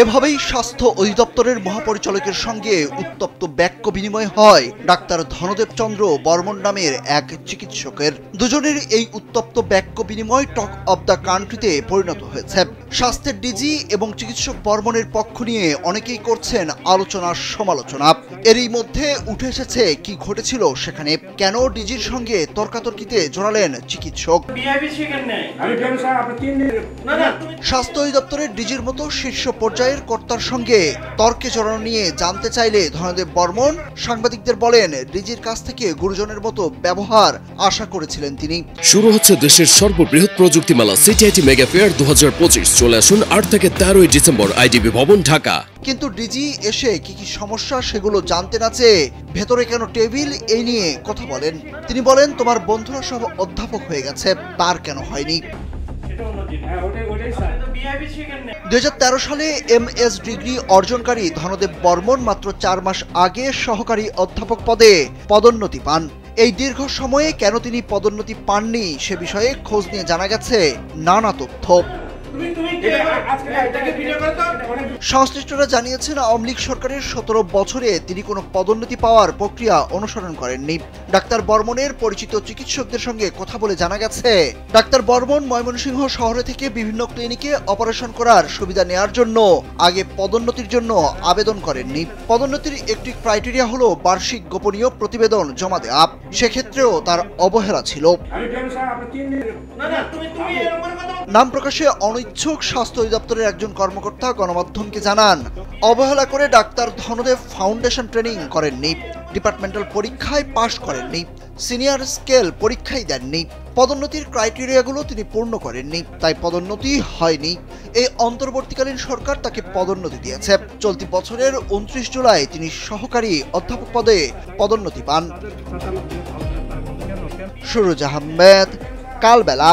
এভাবেই স্বাস্থ্য অধিদপ্তরের মহাপরিচালকের সঙ্গে উত্তপ্ত বাক্য বিনিময় হয় ডাক্তার ধনদেব চন্দ্র বর্মন নামের এক চিকিৎসকের। দুজনের এই উত্তপ্ত বাক্য বিনিময় টক অব দ্য কান্ট্রিতে পরিণত হয়েছে। স্বাস্থ্যের ডিজি এবং চিকিৎসক বর্মনের পক্ষ নিয়ে অনেকেই করছেন আলোচনা সমালোচনা। এরই মধ্যে উঠে এসেছে কি ঘটেছিল সেখানে, কেন ডিজির সঙ্গে তর্কাতর্কিতে জড়ালেন চিকিৎসক। স্বাস্থ্য অধিদপ্তরের ডিজির মতো শীর্ষ পর্যায়ের কর্তার সঙ্গে তর্কে জড়ানো নিয়ে জানতে চাইলে ধনদেব বর্মন সাংবাদিকদের বলেন, ডিজির কাছ থেকে গুরুজনের মতো ব্যবহার আশা করেছিলেন তিনি। শুরু হচ্ছে দেশের সর্ববৃহৎ প্রযুক্তি মেলা সিটিআইটি মেগা ফেয়ার 2025। চলে আসুন 8 থেকে 13 ডিসেম্বর আইডিবি ভবন, ঢাকা। কিন্তু ডিজি এসে কি কি সমস্যা সেগুলো জানতে না চেয়ে ভেতরে কেন টেবিল এই নিয়ে কথা বলেন। তিনি বলেন, তোমার বন্ধুরা সব অধ্যাপক হয়ে গেছে, তার কেন হয়নি। 2013 সালে MS ডিগ্রি অর্জনকারী ধনদেব বর্মন মাত্র 4 মাস আগে সহকারী অধ্যাপক পদে পদোন্নতি পান। এই দীর্ঘ সময়ে কেন তিনি পদোন্নতি পাননি সে বিষয়ে খোঁজ নিয়ে জানা গেছে নানা তথ্য। সংশ্লিষ্টরা জানিয়েছেন, আওয়ামী লীগ সরকারের 17 বছরে তিনি কোনো পদোন্নতি পাওয়ার প্রক্রিয়া অনুসরণ করেননি। ডাক্তার বর্মনের পরিচিত চিকিৎসকদের সঙ্গে কথা বলে জানা গেছে, ডাক্তার বর্মন ময়মনসিংহ শহরে থেকে বিভিন্ন ক্লিনিকে অপারেশন করার সুবিধা নেয়ার জন্য আগে পদোন্নতির জন্য আবেদন করেননি। পদোন্নতির একটি ক্রাইটেরিয়া হলো বার্ষিক গোপনীয় প্রতিবেদন জমা দেওয়া। সেক্ষেত্রেও তার অবহেলা ছিল। নাম প্রকাশে অনিচ্ছুক স্বাস্থ্য অধিদপ্তরের একজন কর্মকর্তা গণমাধ্যমকে জানান, অবহেলা করে ডাক্তার ধনদেব ফাউন্ডেশন ট্রেনিং করেননি, ডিপার্টমেন্টাল পরীক্ষায় পাশ করেননি, সিনিয়র স্কেল পরীক্ষাই দেননি, পদোন্নতির ক্রাইটেরিয়াগুলো তিনি পূর্ণ করেননি, তাই পদোন্নতি হয়নি। এই অন্তর্বর্তীকালীন সরকার তাকে পদোন্নতি দিয়েছে। চলতি বছরের 29 জুলাই তিনি সহকারী অধ্যাপক পদে পদোন্নতি পান। সুরজ আহমেদ, কালবেলা।